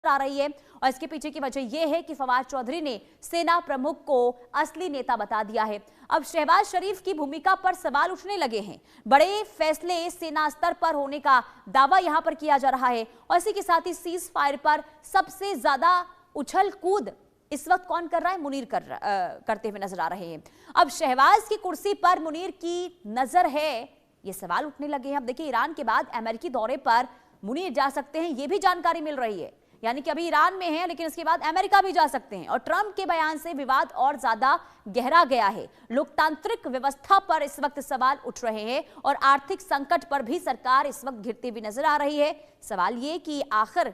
आ रही है। और इसके पीछे की वजह यह है कि फवाद चौधरी ने सेना प्रमुख को असली नेता बता दिया है। अब शहबाज शरीफ की भूमिका पर सवाल उठने लगे हैं। बड़े फैसले सेना स्तर पर होने का दावा यहां पर किया जा रहा है और इसी के साथ ही सीज फायर पर सबसे ज्यादा उछल कूद इस वक्त कौन कर रहा है? मुनीर करते हुए नजर आ रहे हैं। अब शहबाज की कुर्सी पर मुनीर की नजर है, ये सवाल उठने लगे हैं। अब देखिए, ईरान के बाद अमेरिकी दौरे पर मुनीर जा सकते हैं, ये भी जानकारी मिल रही है। यानी कि अभी ईरान में है, लेकिन इसके बाद अमेरिका भी जा सकते हैं। और ट्रंप के बयान से विवाद और ज्यादा गहरा गया है। लोकतांत्रिक व्यवस्था पर इस वक्त सवाल उठ रहे हैं और आर्थिक संकट पर भी सरकार इस वक्त घिरती हुई नजर आ रही है। सवाल ये कि आखिर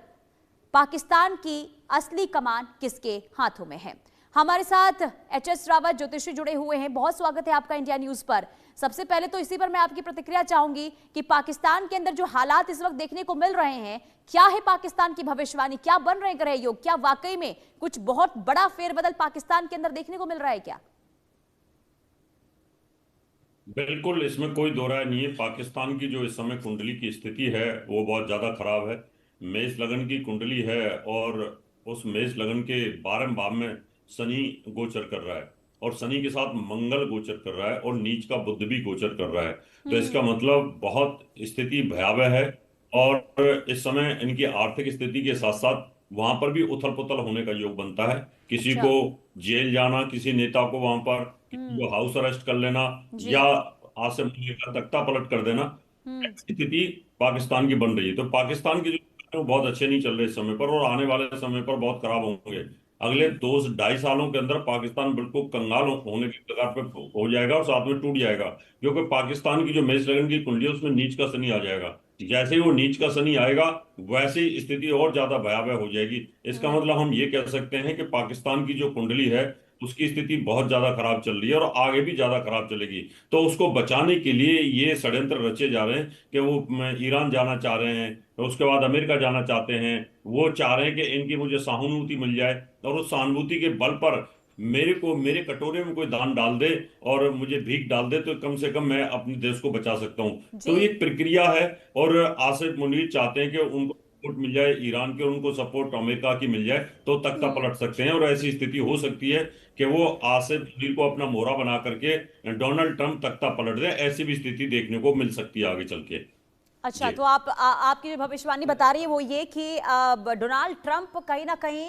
पाकिस्तान की असली कमान किसके हाथों में है? हमारे साथ एचएस रावत ज्योतिषी जुड़े हुए हैं। बहुत स्वागत है आपका इंडिया न्यूज पर। सबसे पहले तो इसी पर मैं आपकी प्रतिक्रिया चाहूंगी कि पाकिस्तान के अंदर जो हालात इस वक्त देखने को मिल रहे हैं, क्या है पाकिस्तान की भविष्यवाणी? क्या बन रहे ग्रह योग? क्या वाकई में कुछ बहुत बड़ा फेरबदल पाकिस्तान के अंदर देखने को मिल रहा है क्या? बिल्कुल, इसमें कोई दो राय नहीं है। पाकिस्तान की जो इस समय कुंडली की स्थिति है वो बहुत ज्यादा खराब है। मेष लगन की कुंडली है और उस मेष लगन के 12वें भाव में शनि गोचर कर रहा है और शनि के साथ मंगल गोचर कर रहा है और नीच का बुध भी गोचर कर रहा है। तो इसका हम्म। मतलब बहुत स्थिति भयावह है। और इस समय इनकी आर्थिक स्थिति के साथ साथ वहां पर भी उथल पुथल होने का योग बनता है। किसी अच्छा। को जेल जाना, किसी नेता को वहां पर किसी हम्म। को हाउस अरेस्ट कर लेना जी। या आसिम मुनीर का तख्ता पलट कर देना, हम्म। ऐसी स्थिति पाकिस्तान की बन रही है। तो पाकिस्तान के जो वो बहुत अच्छे नहीं चल रहे इस समय पर और आने वाले समय पर बहुत खराब होंगे। अगले हम्म। 2 ढाई सालों के अंदर पाकिस्तान बिल्कुल कंगाल होने की कगार पे हो जाएगा और साथ में टूट जाएगा। क्योंकि पाकिस्तान की जो मेष लगन की कुंडली है उसमें नीच का शनि आ जाएगा। जैसे ही वो नीच का शनि आएगा वैसे ही स्थिति और ज्यादा भयावह हो जाएगी। इसका हम्म। मतलब हम ये कह सकते हैं कि पाकिस्तान की जो कुंडली है उसकी स्थिति बहुत ज्यादा खराब चल रही है और आगे भी ज्यादा खराब चलेगी। तो उसको बचाने के लिए ये षड्यंत्र रचे जा रहे हैं कि वो ईरान जाना चाह रहे हैं, तो उसके बाद अमेरिका जाना चाहते हैं। वो चाह रहे हैं कि इनकी मुझे सहानुभूति मिल जाए और उस सहानुभूति के बल पर मेरे को मेरे कटोरे में कोई दान डाल दे और मुझे भीख डाल दे तो कम से कम मैं अपने देश को बचा सकता हूँ। जी। तो ये एक प्रक्रिया है। और आसिफ मुनीर चाहते हैं कि उनको सपोर्ट मिल जाए ईरान के, उनको सपोर्ट अमेरिका की मिल जाए तो तख्ता हम्म। पलट सकते हैं। और ऐसी स्थिति हो सकती है कि वो आसिफ मुनीर को अपना मोहरा बना करके डोनाल्ड ट्रंप तख्ता पलट दे। ऐसी भी स्थिति देखने को मिल सकती है आगे चल के। अच्छा, जी। तो आपकी जो भविष्यवाणी बता रही है वो ये कि डोनाल्ड ट्रंप कहीं ना कहीं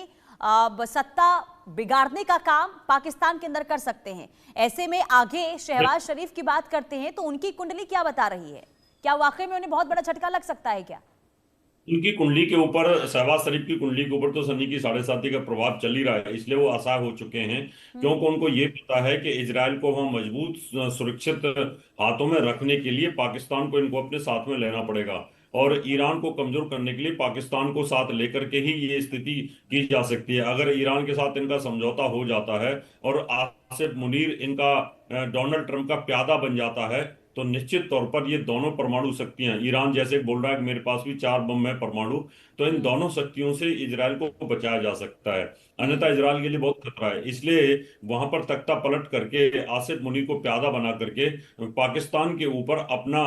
सत्ता बिगाड़ने का काम पाकिस्तान के अंदर कर सकते हैं। ऐसे में आगे शहबाज शरीफ की बात करते हैं तो उनकी कुंडली क्या बता रही है? क्या वाकई में उन्हें बहुत बड़ा झटका लग सकता है क्या? उनकी कुंडली के ऊपर, शहबाज शरीफ की कुंडली के ऊपर तो शनि की 7.5 का प्रभाव चल ही रहा है, इसलिए वो असहाय हो चुके हैं। हम्म। क्योंकि उनको ये पता है कि इजराइल को हम मजबूत सुरक्षित हाथों में रखने के लिए पाकिस्तान को इनको अपने साथ में लेना पड़ेगा। और ईरान को कमजोर करने के लिए पाकिस्तान को साथ लेकर के ही ये स्थिति की जा सकती है। अगर ईरान के साथ इनका समझौता हो जाता है और आसिफ मुनीर इनका डोनाल्ड ट्रंप का प्यादा बन जाता है तो निश्चित तौर पर ये दोनों परमाणु शक्तियां, ईरान जैसे बोल रहा है कि मेरे पास भी 4 बम है परमाणु, तो इन हम्म। दोनों शक्तियों से इजराइल को बचाया जा सकता है। अन्यथा हम्म। इजराइल के लिए बहुत खतरा है। इसलिए वहां पर तख्ता पलट करके आसिफ मुनीर को प्यादा बना करके पाकिस्तान के ऊपर अपना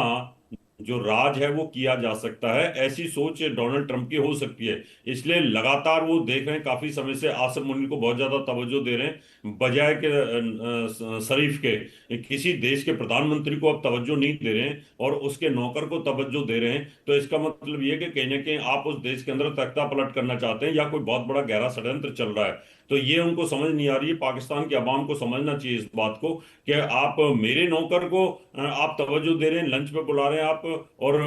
जो राज है वो किया जा सकता है। ऐसी सोच डोनाल्ड ट्रंप की हो सकती है। इसलिए लगातार वो देख रहे हैं, काफी समय से आसिफ मुनीर को बहुत ज्यादा तवज्जो दे रहे हैं, बजाय के शरीफ के किसी देश के प्रधानमंत्री को अब तवज्जो नहीं दे रहे हैं और उसके नौकर को तवज्जो दे रहे हैं। तो इसका मतलब ये कि कहीं ना कहीं आप उस देश के अंदर तख्ता पलट करना चाहते हैं या कोई बहुत बड़ा गहरा षड्यंत्र चल रहा है। तो ये उनको समझ नहीं आ रही है। पाकिस्तान की आवाम को समझना चाहिए इस बात को कि आप मेरे नौकर को आप तवज्जो दे रहे हैं, लंच पे बुला रहे हैं आप, और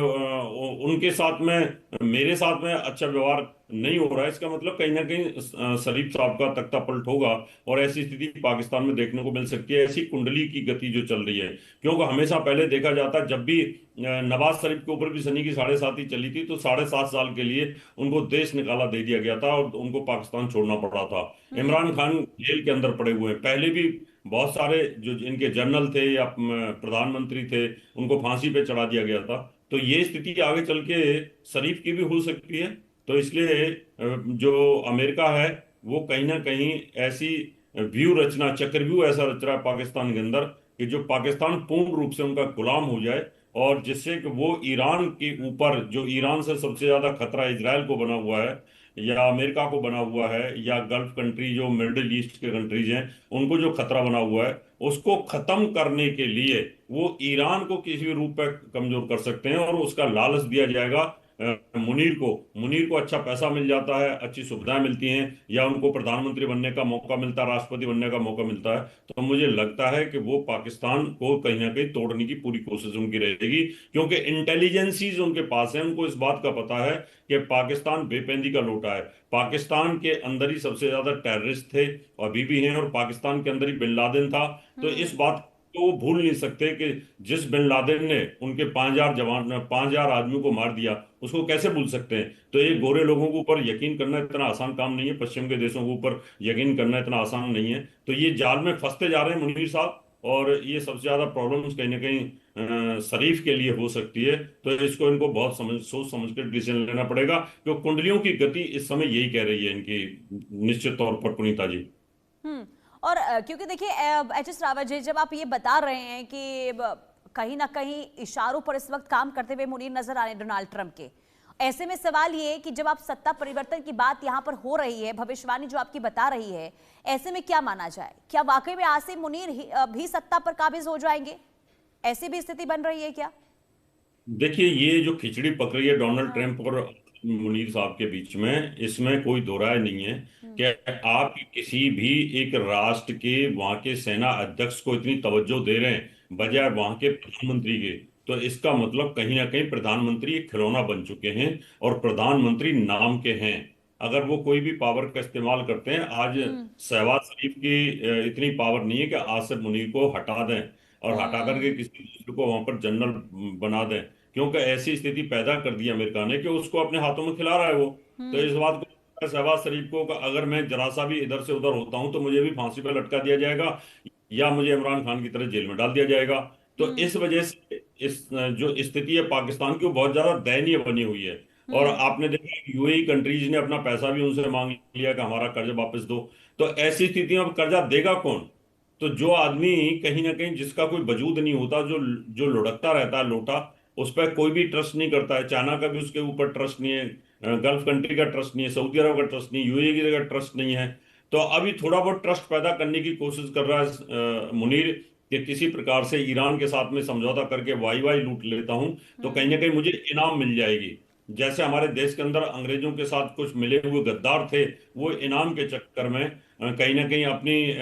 उनके साथ में मेरे साथ में अच्छा व्यवहार नहीं हो रहा है। इसका मतलब कहीं ना कहीं शरीफ साहब का तख्ता पलट होगा और ऐसी स्थिति पाकिस्तान में देखने को मिल सकती है। ऐसी कुंडली की गति जो चल रही है, क्योंकि हमेशा पहले देखा जाता है जब भी नवाज शरीफ के ऊपर भी शनि की 7.5 चली थी तो 7.5 साल के लिए उनको देश निकाला दे दिया गया था और उनको पाकिस्तान छोड़ना पड़ा था। हम्म। इमरान खान जेल के अंदर पड़े हुए हैं। पहले भी बहुत सारे जो इनके जनरल थे या प्रधानमंत्री थे उनको फांसी पे चढ़ा दिया गया था। तो ये स्थिति आगे चल के शरीफ की भी हो सकती है। तो इसलिए जो अमेरिका है वो कहीं ना कहीं ऐसी व्यू रचना, चक्रव्यूह ऐसा रच रहा है पाकिस्तान के अंदर कि जो पाकिस्तान पूर्ण रूप से उनका गुलाम हो जाए और जिससे कि वो ईरान के ऊपर, जो ईरान से सबसे ज्यादा खतरा इजरायल को बना हुआ है, या अमेरिका को बना हुआ है, या गल्फ कंट्री जो मिडिल ईस्ट के कंट्रीज हैं उनको जो खतरा बना हुआ है, उसको खत्म करने के लिए वो ईरान को किसी भी रूप में कमजोर कर सकते हैं, और उसका लालच दिया जाएगा मुनीर को अच्छा पैसा मिल जाता है, अच्छी सुविधाएं मिलती हैं, या उनको प्रधानमंत्री बनने का मौका मिलता है, राष्ट्रपति बनने का मौका मिलता है, तो मुझे लगता है कि वो पाकिस्तान को कहीं ना कहीं तोड़ने की पूरी कोशिश उनकी रहेगी। क्योंकि इंटेलिजेंसीज उनके पास है, उनको इस बात का पता है कि पाकिस्तान बेपेंदी का लोटा है। पाकिस्तान के अंदर ही सबसे ज्यादा टेररिस्ट थे, और अभी भी हैं, और पाकिस्तान के अंदर ही बिन लादेन था। तो इस बात को वो भूल नहीं सकते कि जिस बिन लादेन ने उनके 5,000 आदमियों को मार दिया, उसको कैसे भूल सकते हैं। तो ये गोरे लोगों के ऊपर यकीन करना इतना आसान काम नहीं है, पश्चिम के देशों के ऊपर यकीन करना इतना आसान नहीं है। तो ये जाल में फंसते जा रहे हैं मुनीर साहब, और ये सबसे ज्यादा प्रॉब्लम्स कहीं ना कहीं शरीफ के लिए हो सकती है। तो इसको इनको बहुत सोच समझ कर डिसीजन लेना पड़ेगा, क्योंकि कुंडलियों की गति इस समय यही कह रही है इनकी, निश्चित तौर पर पुनीता जी। हम्म। और क्योंकि देखिए एच एस रावत जी, जब आप ये बता रहे हैं कि कहीं ना कहीं इशारों पर इस वक्त काम करते हुए मुनीर नजर आ रहे हैं डोनाल्ड ट्रंप के, ऐसे में सवाल ये है कि जब आप सत्ता परिवर्तन की बात यहाँ पर हो रही है, भविष्यवाणी जो आपकी बता रही है, ऐसे में क्या माना जाए? क्या वाकई में आसिम मुनीर भी सत्ता पर काबिज हो जाएंगे? ऐसी भी स्थिति बन रही है क्या? देखिए, ये जो खिचड़ी पक रही है डोनाल्ड हाँ। ट्रंप और मुनीर साहब के बीच में, इसमें कोई दो राय नहीं है कि आप किसी भी एक राष्ट्र के वहां के सेना अध्यक्ष को इतनी तवज्जो दे रहे हैं बजाय वहां के प्रधानमंत्री के, तो इसका मतलब कहीं ना कहीं प्रधानमंत्री एक खिलौना बन चुके हैं, और प्रधानमंत्री नाम के हैं। अगर वो कोई भी पावर का इस्तेमाल करते हैं, आज हम्म। शहबाज शरीफ की इतनी पावर नहीं है कि आसिफ मुनीर को हटा दें और हटा करके हम्म। किसी दूसरे को वहां पर जनरल बना दें। क्योंकि ऐसी स्थिति पैदा कर दी अमेरिका ने कि उसको अपने हाथों में खिला रहा है वो। तो हम्म। इस बात को शहबाज शरीफ को कि अगर मैं जरा सा भी इधर से उधर होता हूं तो मुझे भी फांसी पर लटका दिया जाएगा, या मुझे इमरान खान की तरह जेल में डाल दिया जाएगा। तो हम्म। इस वजह से इस जो स्थिति है पाकिस्तान की, वो बहुत ज्यादा दयनीय बनी हुई है। और हम्म। आपने देखा यूएई कंट्रीज ने अपना पैसा भी उनसे मांग लिया कि हमारा कर्ज वापस दो। तो ऐसी स्थिति में अब कर्जा देगा कौन? तो जो आदमी कहीं ना कहीं, जिसका कोई वजूद नहीं होता, जो जो लुढ़कता रहता है लोटा, उस पर कोई भी ट्रस्ट नहीं करता है। चाइना का भी उसके ऊपर ट्रस्ट नहीं है, गल्फ कंट्री का ट्रस्ट नहीं है, सऊदी अरब का ट्रस्ट नहीं है, यूएई का ट्रस्ट नहीं है। तो अभी थोड़ा बहुत ट्रस्ट पैदा करने की कोशिश कर रहा है मुनीर, कि किसी प्रकार से ईरान के साथ में समझौता करके वाई वाई लूट लेता हूं, तो कहीं ना कहीं मुझे इनाम मिल जाएगी। जैसे हमारे देश के अंदर अंग्रेजों के साथ कुछ मिले हुए गद्दार थे, वो इनाम के चक्कर में कहीं ना कहीं अपनी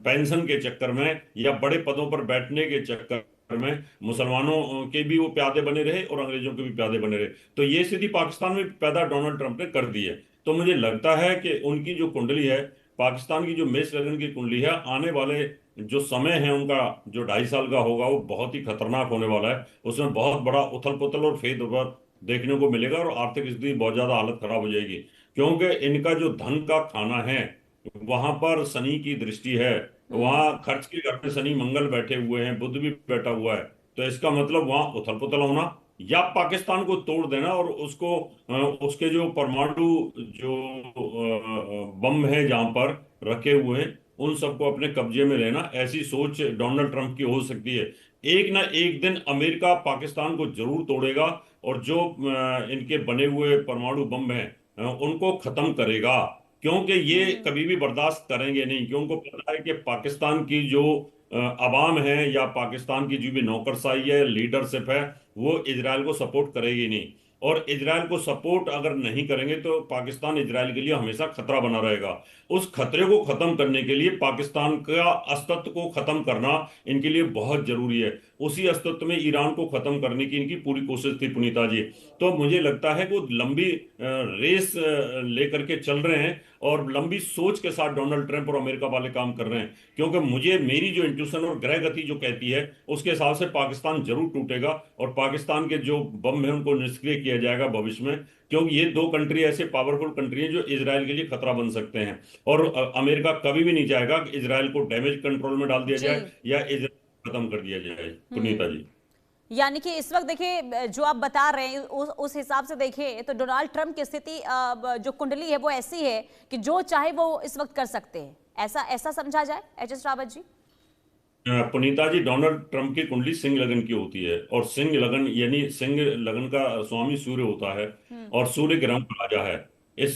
पेंशन के चक्कर में या बड़े पदों पर बैठने के चक्कर में मुसलमानों के भी वो प्यादे बने रहे और अंग्रेजों के भी प्यादे बने रहे। तो ये स्थिति पाकिस्तान में पैदा डोनाल्ड ट्रंप ने कर दी है। तो मुझे लगता है कि उनकी जो कुंडली है, पाकिस्तान की जो मेष लगन की कुंडली है, आने वाले जो समय है उनका, जो 2.5 साल का होगा, वो बहुत ही खतरनाक होने वाला है। उसमें बहुत बड़ा उथल पुथल और फेरबदल देखने को मिलेगा, और आर्थिक स्थिति बहुत ज्यादा हालत खराब हो जाएगी। क्योंकि इनका जो धन का खाना है, वहां पर शनि की दृष्टि है, हम्म। वहां खर्च के घर में शनि मंगल बैठे हुए हैं, बुध भी बैठा हुआ है। तो इसका मतलब वहां उथल पुथल होना, या पाकिस्तान को तोड़ देना और उसको उसके जो परमाणु जो बम है जहां पर रखे हुए हैं, उन सबको अपने कब्जे में लेना, ऐसी सोच डोनाल्ड ट्रंप की हो सकती है। एक ना एक दिन अमेरिका पाकिस्तान को जरूर तोड़ेगा, और जो इनके बने हुए परमाणु बम हैं उनको खत्म करेगा। क्योंकि ये हम्म। कभी भी बर्दाश्त करेंगे नहीं, क्योंकि उनको पता है कि पाकिस्तान की जो अवाम है, या पाकिस्तान की जो भी नौकरशाही है, लीडरशिप है, वो इजराइल को सपोर्ट करेगी नहीं। और इजराइल को सपोर्ट अगर नहीं करेंगे तो पाकिस्तान इजराइल के लिए हमेशा खतरा बना रहेगा। उस खतरे को खत्म करने के लिए पाकिस्तान का अस्तित्व को खत्म करना इनके लिए बहुत जरूरी है। उसी अस्तित्व में ईरान को खत्म करने की इनकी पूरी कोशिश थी पुनीता जी। तो मुझे लगता है कि वो लंबी रेस लेकर के चल रहे हैं, और लंबी सोच के साथ डोनाल्ड ट्रंप और अमेरिका वाले काम कर रहे हैं। क्योंकि मुझे, मेरी जो इंट्यूशन और ग्रह गति जो कहती है, उसके हिसाब से पाकिस्तान जरूर टूटेगा, और पाकिस्तान के जो बम है उनको निष्क्रिय किया जाएगा भविष्य में। क्योंकि ये दो कंट्री ऐसे पावरफुल कंट्री हैं जो इजराइल के लिए खतरा बन सकते हैं। और अमेरिका कभी भी नहीं चाहेगा कि इजराइल को डैमेज कंट्रोल में डाल दिया जी। जाए, या इजराइल खत्म कर दिया जाए, पुनीता हम्म। जी। यानी कि इस वक्त देखिए जो आप बता रहे हैं उस हिसाब से देखिए तो डोनाल्ड ट्रंप की स्थिति जो कुंडली है वो ऐसी है कि जो चाहे वो इस वक्त कर सकते हैं। ऐसा ऐसा समझा जाए एच एस रावत जी? पुनीता जी, डोनाल्ड ट्रंप की कुंडली सिंह लगन की होती है, और सिंह लगन यानी सिंह लगन का स्वामी सूर्य होता है, हम्म। और सूर्य ग्रह का राजा है। इस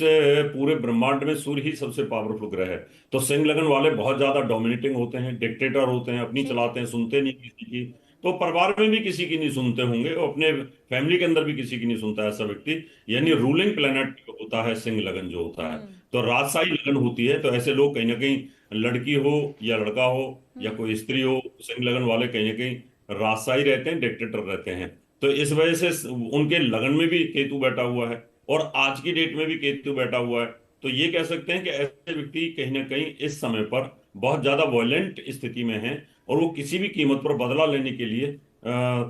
पूरे ब्रह्मांड में सूर्य ही सबसे पावरफुल ग्रह है। तो सिंह लगन वाले बहुत ज्यादा डोमिनेटिंग होते हैं, डिक्टेटर होते हैं, अपनी जी। चलाते हैं, सुनते नहीं किसी की। तो परिवार में भी किसी की नहीं सुनते होंगे, और अपने फैमिली के अंदर भी किसी की नहीं सुनता ऐसा व्यक्ति। यानी हम्म। रूलिंग प्लेनेट होता है सिंह लगन जो होता है। हम्म। तो राजशाही लगन होती है। तो ऐसे लोग कहीं ना कहीं, लड़की हो या लड़का हो या हम्म। कोई स्त्री हो, सिंह लगन वाले कहीं ना कहीं राजशाही रहते हैं, डिक्टेटर रहते हैं। तो इस वजह से उनके लगन में भी केतु बैठा हुआ है, और आज की डेट में भी केतु बैठा हुआ है। तो ये कह सकते हैं कि ऐसे व्यक्ति कहीं ना कहीं इस समय पर बहुत ज्यादा वॉयलेंट स्थिति में हैं, और वो किसी भी कीमत पर बदला लेने के लिए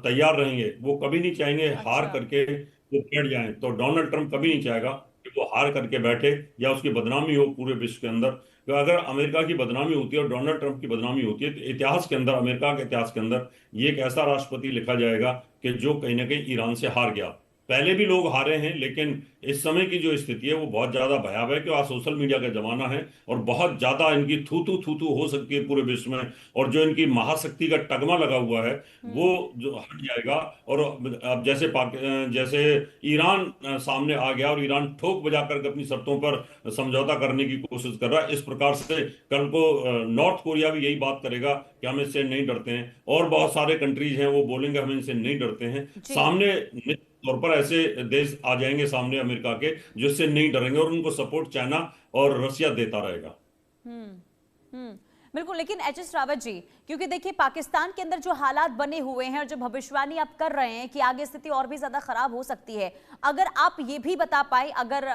तैयार रहेंगे। वो कभी नहीं चाहेंगे हार अच्छा। करके वो बैठ जाएं। तो डोनाल्ड ट्रंप कभी नहीं चाहेगा कि वो हार करके बैठे या उसकी बदनामी हो पूरे विश्व के अंदर। तो अगर अमेरिका की बदनामी होती है और डोनाल्ड ट्रंप की बदनामी होती है, तो इतिहास के अंदर, अमेरिका के इतिहास के अंदर, ये एक ऐसा राष्ट्रपति लिखा जाएगा कि जो कहीं ना कहीं ईरान से हार गया। पहले भी लोग हारे हैं, लेकिन इस समय की जो स्थिति है वो बहुत ज्यादा भयावह है, कि आज सोशल मीडिया का जमाना है, और बहुत ज्यादा इनकी थू थू हो सकती है पूरे विश्व में। और जो इनकी महाशक्ति का टगमा लगा हुआ है वो हम्म। जो हट जाएगा। और अब जैसे जैसे ईरान सामने आ गया, और ईरान ठोक बजा करके अपनी शर्तों पर समझौता करने की कोशिश कर रहा है, इस प्रकार से कल को नॉर्थ कोरिया भी यही बात करेगा कि हम इससे नहीं डरते हैं, और बहुत सारे कंट्रीज हैं वो बोलेंगे हम इनसे नहीं डरते हैं। जी। सामने निश्चित तौर पर ऐसे देश आ जाएंगे सामने अमेरिका के, जो इससे नहीं डरेंगे, और उनको सपोर्ट चाइना और रशिया देता रहेगा। हम्म। हम्म। बिल्कुल। लेकिन एच एस रावत जी, क्योंकि देखिए पाकिस्तान के अंदर जो हालात बने हुए हैं और जो भविष्यवाणी आप कर रहे हैं कि आगे स्थिति और भी ज्यादा खराब हो सकती है, अगर आप ये भी बता पाए, अगर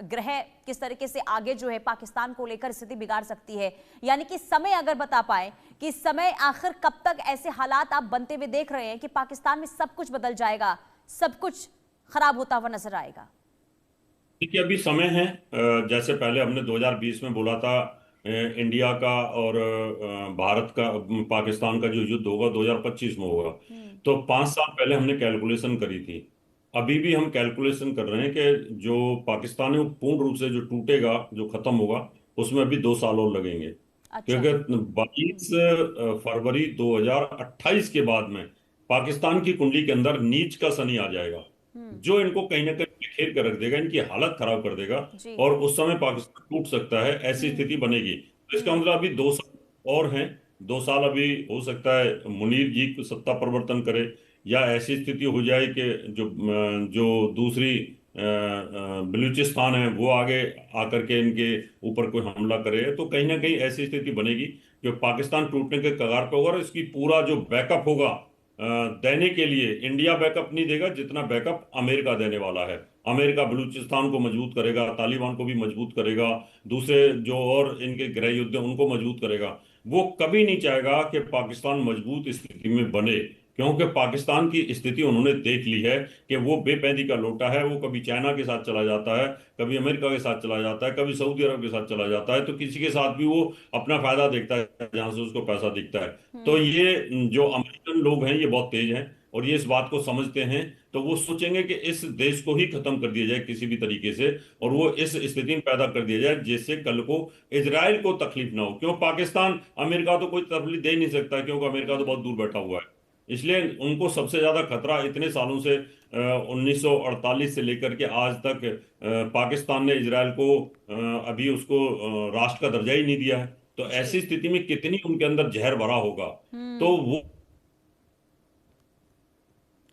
ग्रह किस तरीके से आगे जो है पाकिस्तान को लेकर स्थिति बिगाड़ सकती है, यानी कि समय अगर बता पाए कि समय आखिर कब तक ऐसे हालात आप बनते हुए देख रहे हैं कि पाकिस्तान में सब कुछ बदल जाएगा, सब कुछ खराब होता हुआ नजर आएगा। देखिए, अभी समय है। जैसे पहले हमने 2020 में बोला था, इंडिया का और भारत का, पाकिस्तान का जो युद्ध होगा 2025 में होगा। हम्म। तो 5 साल पहले हमने कैलकुलेशन करी थी। अभी भी हम कैलकुलेशन कर रहे हैं कि जो पाकिस्तान है वो पूर्ण रूप से जो टूटेगा, जो खत्म होगा, उसमें अभी 2 साल और लगेंगे। अच्छा। क्योंकि हम्म। 22 फरवरी 2028 के बाद में पाकिस्तान की कुंडली के अंदर नीच का शनि आ जाएगा, हम्म। जो इनको कहीं ना कहीं बिखेर कर रख देगा, इनकी हालत खराब कर देगा। जी। और उस समय पाकिस्तान टूट सकता है, ऐसी हम्म। स्थिति बनेगी। तो इसका हम्म। मतलब अभी 2 साल और हैं। 2 साल अभी हो सकता है मुनीर जी को सत्ता परिवर्तन करे, या ऐसी स्थिति हो जाए कि जो दूसरी बलूचिस्तान है वो आगे आकर के इनके ऊपर कोई हमला करे। तो कहीं ना कहीं ऐसी स्थिति बनेगी कि पाकिस्तान टूटने के कगार पर होगा, और इसकी पूरा जो बैकअप होगा देने के लिए, इंडिया बैकअप नहीं देगा जितना बैकअप अमेरिका देने वाला है। अमेरिका बलूचिस्तान को मजबूत करेगा, तालिबान को भी मजबूत करेगा, दूसरे जो और इनके गृह युद्ध हैं उनको मजबूत करेगा। वो कभी नहीं चाहेगा कि पाकिस्तान मजबूत स्थिति में बने, क्योंकि पाकिस्तान की स्थिति उन्होंने देख ली है कि वो बेपैदी का लोटा है। वो कभी चाइना के साथ चला जाता है, कभी अमेरिका के साथ चला जाता है, कभी सऊदी अरब के साथ चला जाता है। तो किसी के साथ भी वो अपना फायदा देखता है जहां से उसको पैसा दिखता है। तो हम्म। ये जो अमेरिकन लोग हैं ये बहुत तेज हैं, और ये इस बात को समझते हैं। तो वो सोचेंगे कि इस देश को ही खत्म कर दिया जाए किसी भी तरीके से, और वो इस स्थिति में पैदा कर दिया जाए जिससे कल को इजराइल को तकलीफ ना हो। क्यों, पाकिस्तान अमेरिका तो कोई तकलीफ दे ही नहीं सकता, क्योंकि अमेरिका तो बहुत दूर बैठा हुआ है। इसलिए उनको सबसे ज्यादा खतरा इतने सालों से 1948 से लेकर के आज तक पाकिस्तान ने इजराइल को अभी उसको राष्ट्र का दर्जा ही नहीं दिया है। तो जी। ऐसी स्थिति में कितनी उनके अंदर जहर भरा होगा। तो हम्म। वो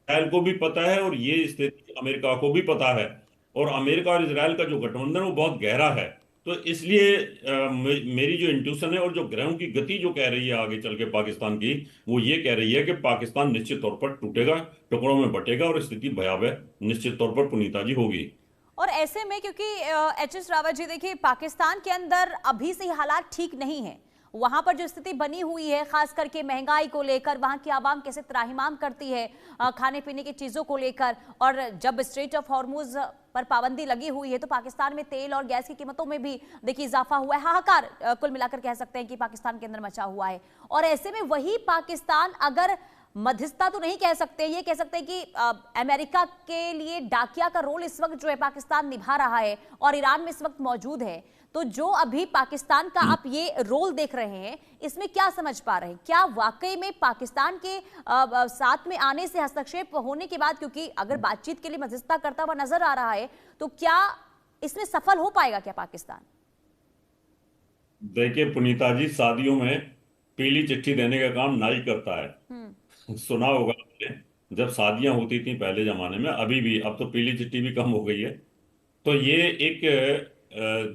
इजराइल को भी पता है, और ये स्थिति अमेरिका को भी पता है। और अमेरिका और इजराइल का जो गठबंधन है वो बहुत गहरा है। तो इसलिए मेरी जो इंट्यूशन है, और जो ग्रहों की गति जो कह रही है आगे चल के पाकिस्तान की, वो ये कह रही है कि पाकिस्तान निश्चित तौर पर टूटेगा, टुकड़ों में बटेगा, और स्थिति भयावह निश्चित तौर पर पुनीता जी होगी। और ऐसे में क्योंकि एच एस रावत जी देखिए पाकिस्तान के अंदर अभी से ही हालात ठीक नहीं है, वहां पर जो स्थिति बनी हुई है खास करके महंगाई को लेकर, वहां की आवाम कैसे त्राहिमाम करती है खाने पीने की चीजों को लेकर, और जब स्ट्रेट ऑफ हॉर्मुज पर पाबंदी लगी हुई है तो पाकिस्तान में तेल और गैस की कीमतों में भी देखिए इजाफा हुआ है। हाहाकार कुल मिलाकर कह सकते हैं कि पाकिस्तान के अंदर मचा हुआ है। और ऐसे में वही पाकिस्तान अगर मध्यस्थता तो नहीं कह सकते, ये कह सकते हैं कि अमेरिका के लिए डाकिया का रोल इस वक्त जो है पाकिस्तान निभा रहा है और ईरान में इस वक्त मौजूद है। तो जो अभी पाकिस्तान का आप ये रोल देख रहे हैं, इसमें क्या समझ पा रहे हैं? क्या वाकई में पाकिस्तान के साथ में आने से, हस्तक्षेप होने के बाद, क्योंकि अगर बातचीत के लिए मध्यस्थता करता हुआ नजर आ रहा है, तो क्या इसमें सफल हो पाएगा क्या पाकिस्तान? देखिए पुनीता जी, शादियों में पीली चिट्ठी देने का काम नाई करता हम्म। है। सुना होगा आपने, जब शादियां होती थी पहले जमाने में, अभी भी, अब तो पीली चिट्ठी भी कम हो गई है। तो ये एक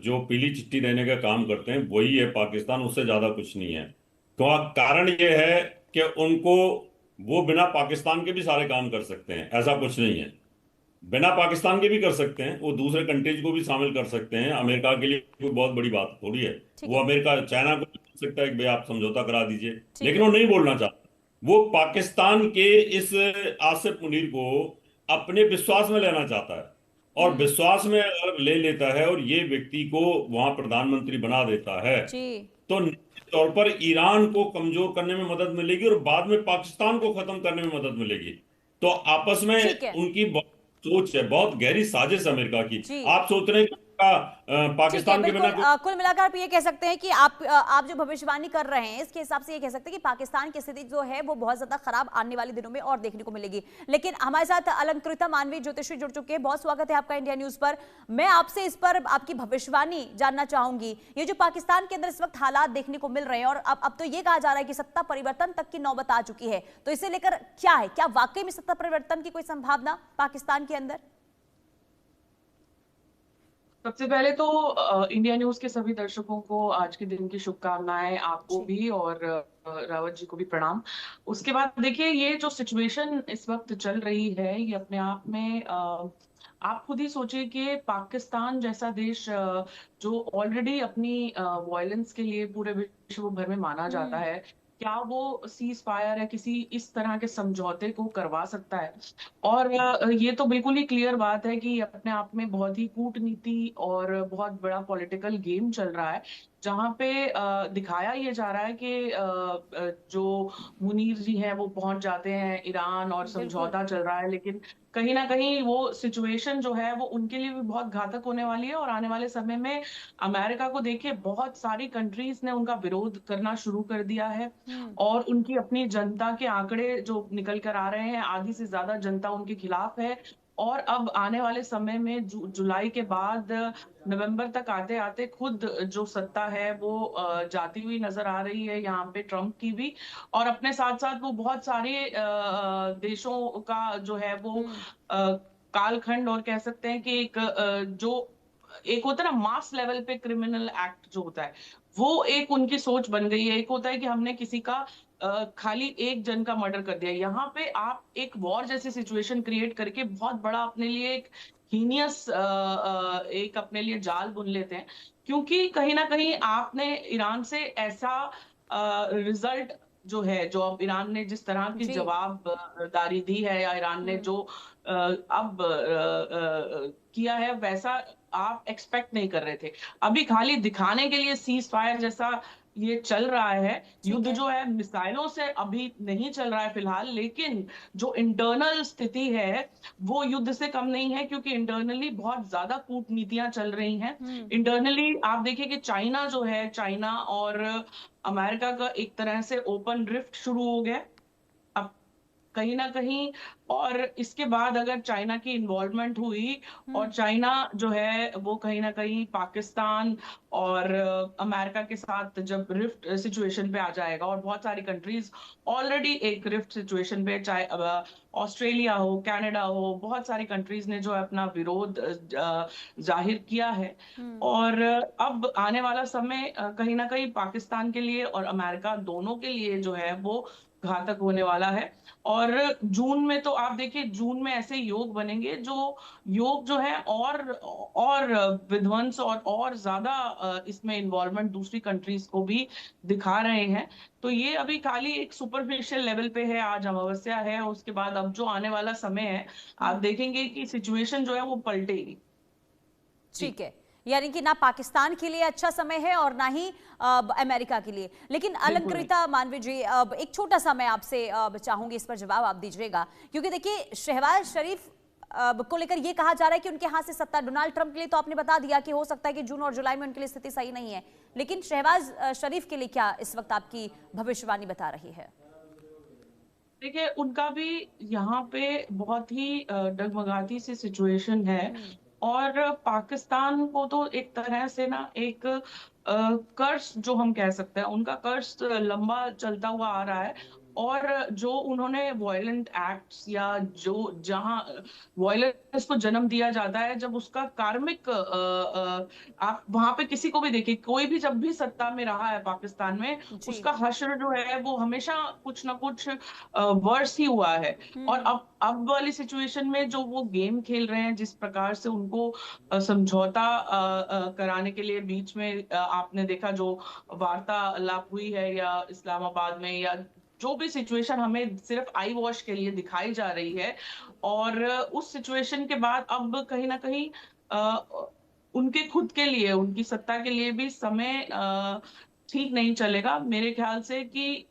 जो पीली चिट्ठी देने का काम करते हैं वही है पाकिस्तान, उससे ज्यादा कुछ नहीं है। तो कारण ये है कि उनको, वो बिना पाकिस्तान के भी सारे काम कर सकते हैं, ऐसा कुछ नहीं है। बिना पाकिस्तान के भी कर सकते हैं, वो दूसरे कंट्रीज को भी शामिल कर सकते हैं। अमेरिका के लिए कोई बहुत बड़ी बात थोड़ी है। ठीक वो है। अमेरिका चाइना को भी बोल सकता है कि भाई आप समझौता करा दीजिए, ठीक लेकिन है। वो नहीं बोलना चाहता। वो पाकिस्तान के इस आसिफ मुनीर को अपने विश्वास में लेना चाहता है, और हम्म। विश्वास में अगर ले लेता है और ये व्यक्ति को वहां प्रधानमंत्री बना देता है, जी। तो निश्चित तौर पर ईरान को कमजोर करने में मदद मिलेगी और बाद में पाकिस्तान को खत्म करने में मदद मिलेगी। तो आपस में ठीक है। उनकी बहुत सोच है, बहुत गहरी साजिश है अमेरिका की। जी। आप सोच रहे हैं कि ठीक है, पाकिस्तान के बिल्कुल। बिना कोई। कुल मिलाकर आप ये कह सकते हैं कि आप जो भविष्यवाणी कर रहे हैं इसके हिसाब से ये कह सकते हैं कि पाकिस्तान की स्थिति जो है वो बहुत ज्यादा खराब आने वाले दिनों में और देखने को मिलेगी। लेकिन हमारे साथ अलंकृता मानवी ज्योतिषी जुड़ चुके हैं। बहुत स्वागत है आपका इंडिया न्यूज पर। मैं आपसे इस पर आपकी भविष्यवाणी जानना चाहूंगी। ये जो पाकिस्तान के अंदर इस वक्त हालात देखने को मिल रहे हैं और अब तो ये कहा जा रहा है कि सत्ता परिवर्तन तक की नौबत आ चुकी है, तो इसे लेकर क्या है, क्या वाकई में सत्ता परिवर्तन की कोई संभावना पाकिस्तान के अंदर? सबसे पहले तो इंडिया न्यूज के सभी दर्शकों को आज के दिन की शुभकामनाएं, आपको जी। भी और रावत जी को भी प्रणाम। उसके बाद देखिए, ये जो सिचुएशन इस वक्त चल रही है ये अपने आप में आप खुद ही सोचिए कि पाकिस्तान जैसा देश जो ऑलरेडी अपनी वॉयलेंस के लिए पूरे विश्व भर में माना जाता हम्म। है, क्या वो सीज फायर या किसी इस तरह के समझौते को करवा सकता है? और ये तो बिल्कुल ही क्लियर बात है कि अपने आप में बहुत ही कूटनीति और बहुत बड़ा पॉलिटिकल गेम चल रहा है, जहां पे दिखाया ये जा रहा है कि जो मुनीर जी हैं वो पहुंच जाते हैं ईरान और बिल्कुल। समझौता चल रहा है, लेकिन कहीं ना कहीं वो सिचुएशन जो है वो उनके लिए भी बहुत घातक होने वाली है। और आने वाले समय में अमेरिका को देखिए, बहुत सारी कंट्रीज ने उनका विरोध करना शुरू कर दिया है हम्म। और उनकी अपनी जनता के आंकड़े जो निकल कर आ रहे हैं, आधी से ज्यादा जनता उनके खिलाफ है। और अब आने वाले समय में जुलाई के बाद नवंबर तक आते आते खुद जो सत्ता है वो जाती हुई नजर आ रही है यहाँ पे, ट्रम्प की भी। और अपने साथ साथ वो बहुत सारे देशों का जो है वो हम्म। कालखंड, और कह सकते हैं कि एक जो एक होता है ना मास लेवल पे क्रिमिनल एक्ट जो होता है, वो एक उनकी सोच बन गई है। एक होता है कि हमने किसी का खाली एक जन का मर्डर कर दिया, यहाँ पे आप एक वॉर जैसी सिचुएशन क्रिएट करके बहुत बड़ा अपने लिए एक हीनियस एक अपने लिए जाल बुन लेते हैं। क्योंकि कहीं ना कहीं आपने ईरान से ऐसा रिजल्ट जो है, जो अब ईरान ने जिस तरह की जी। जवाबदारी दी है, या ईरान ने हम्म। जो अब किया है, वैसा आप एक्सपेक्ट नहीं कर रहे थे। अभी खाली दिखाने के लिए सीज फायर जैसा ये चल रहा है। ठीक युद्ध है। जो है मिसाइलों से अभी नहीं चल रहा है फिलहाल, लेकिन जो इंटरनल स्थिति है वो युद्ध से कम नहीं है, क्योंकि इंटरनली बहुत ज्यादा कूटनीतियां चल रही हैं। हम्म। इंटरनली आप देखिए कि चाइना जो है, चाइना और अमेरिका का एक तरह से ओपन रिफ्ट शुरू हो गया अब कहीं ना कहीं। और इसके बाद अगर चाइना की इन्वॉल्वमेंट हुई और हम्म। चाइना जो है वो कहीं ना कहीं पाकिस्तान और अमेरिका के साथ जब रिफ्ट सिचुएशन पे आ जाएगा, और बहुत सारी कंट्रीज ऑलरेडी एक रिफ्ट सिचुएशन पे, चाहे ऑस्ट्रेलिया हो, कनाडा हो, बहुत सारी कंट्रीज ने जो है अपना विरोध जाहिर किया है। हम्म। और अब आने वाला समय कहीं ना कहीं पाकिस्तान के लिए और अमेरिका दोनों के लिए जो है वो घातक होने वाला है। और जून में तो आप देखिए, जून में ऐसे योग बनेंगे जो योग जो है और विध्वंस और ज्यादा इसमें इन्वॉल्वमेंट दूसरी कंट्रीज को भी दिखा रहे हैं। तो ये अभी खाली एक सुपरफिशियल लेवल पे है, आज अमावस्या है, उसके बाद अब जो आने वाला समय है आप हम्म। देखेंगे कि सिचुएशन जो है वो पलटेगी। जी ठीक है। यानी कि ना पाकिस्तान के लिए अच्छा समय है और ना ही अमेरिका के लिए। लेकिन बिल्कुल नहीं। अलंकृता मानवी जी, एक छोटा सा मैं आपसे चाहूंगी, इस पर जवाब आप दीजिएगा। क्योंकि देखिए, शहबाज शरीफ को लेकर यह कहा जा रहा है कि उनके हाथ से सत्ता, डोनाल्ड ट्रंप के लिए तो आपने बता दिया कि हो सकता है कि जून और जुलाई में उनके लिए स्थिति सही नहीं है, लेकिन शहबाज शरीफ के लिए क्या इस वक्त आपकी भविष्यवाणी बता रही है? देखिए, उनका भी यहाँ पे बहुत ही डगमगाती सी सिचुएशन है। हम्म। और पाकिस्तान को तो एक तरह से ना एक कर्ज जो हम कह सकते हैं, उनका कर्ज लंबा चलता हुआ आ रहा है। और जो उन्होंने वॉयलेंट एक्ट्स या जो जहां वॉयलेंस को जन्म दिया जाता है, जब उसका कार्मिक आप वहां पे किसी को भी देखिए, कोई भी जब भी सत्ता में रहा है पाकिस्तान में, जी। उसका हश्र जो है वो हमेशा कुछ ना कुछ वर्स ही हुआ है। और हम्म। अब वाली सिचुएशन में जो वो गेम खेल रहे हैं, जिस प्रकार से उनको समझौता कराने के लिए बीच में आपने देखा जो वार्तालाप हुई है या इस्लामाबाद में, या जो भी सिचुएशन हमें सिर्फ आई वॉश के लिए दिखाई जा रही है, और उस सिचुएशन के बाद अब कहीं ना कहीं उनके खुद के लिए, उनकी सत्ता के लिए भी समय ठीक नहीं चलेगा मेरे ख्याल से। कि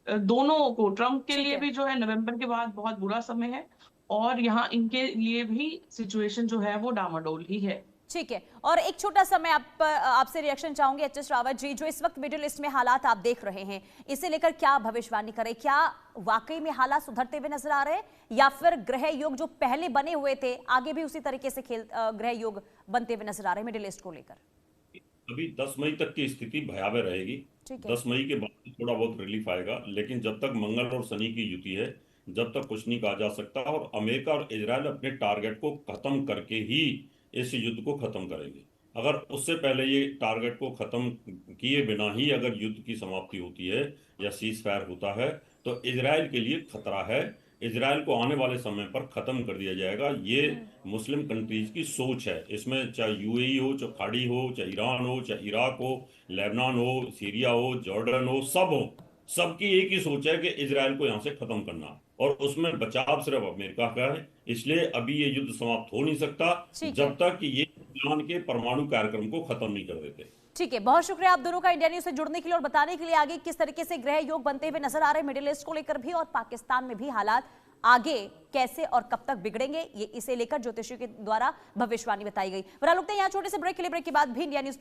दोनों को, ट्रम्प के ठीक लिए है। भी जो है नवंबर के बाद बहुत बुरा समय है, और यहाँ इनके लिए भी सिचुएशन जो है वो डामाडोल ही है। ठीक है, और एक छोटा सा मैं आपसे रिएक्शन चाहूंगी एच.एस. रावत जी, जो इस वक्त मिडिल ईस्ट में हालात आप देख रहे हैं, इसे लेकर क्या भविष्यवाणी करें? क्या वाकई में हालात सुधरते हुए नजर आ रहे हैं, या फिर ग्रह योग जो पहले बने हुए थे आगे भी उसी तरीके से ग्रह योग बनते हुए नजर आ रहे हैं मिडिल ईस्ट को लेकर? अभी 10 मई तक की स्थिति भयावह रहेगी। ठीक है। 10 मई के बाद थोड़ा बहुत रिलीफ आएगा, लेकिन जब तक मंगल और शनि की युति है, जब तक कुछ नहीं कहा जा सकता। और अमेरिका और इजरायल अपने टारगेट को खत्म करके ही इस युद्ध को खत्म करेंगे। अगर उससे पहले ये टारगेट को खत्म किए बिना ही अगर युद्ध की समाप्ति होती है या सीज फायर होता है, तो इजरायल के लिए खतरा है। इजरायल को आने वाले समय पर खत्म कर दिया जाएगा। ये मुस्लिम कंट्रीज की सोच है। इसमें चाहे यूएई हो, चाहे खाड़ी हो, चाहे ईरान हो, चाहे इराक हो, लेबनान हो, सीरिया हो, जॉर्डन हो, सबकी एक ही सोच है कि इजरायल को यहां से खत्म करना, और उसमें बचाव सिर्फ अमेरिका का है। इसलिए अभी ये युद्ध समाप्त हो नहीं सकता ठीक है। जब तक कि ये ईरान के परमाणु कार्यक्रम को खत्म नहीं कर देते। ठीक है, बहुत शुक्रिया आप दोनों का इंडिया न्यूज से जुड़ने के लिए और बताने के लिए आगे किस तरीके से ग्रह योग बनते हुए नजर आ रहे हैं मिडिल ईस्ट को लेकर भी, और पाकिस्तान में भी हालात आगे कैसे और कब तक बिगड़ेंगे, ये इसे लेकर ज्योतिषियों के द्वारा भविष्यवाणी बताई गई। फिलहाल रुकते हैं यहाँ छोटे से ब्रेक के लिए। ब्रेक के बाद भी इंडिया न्यूज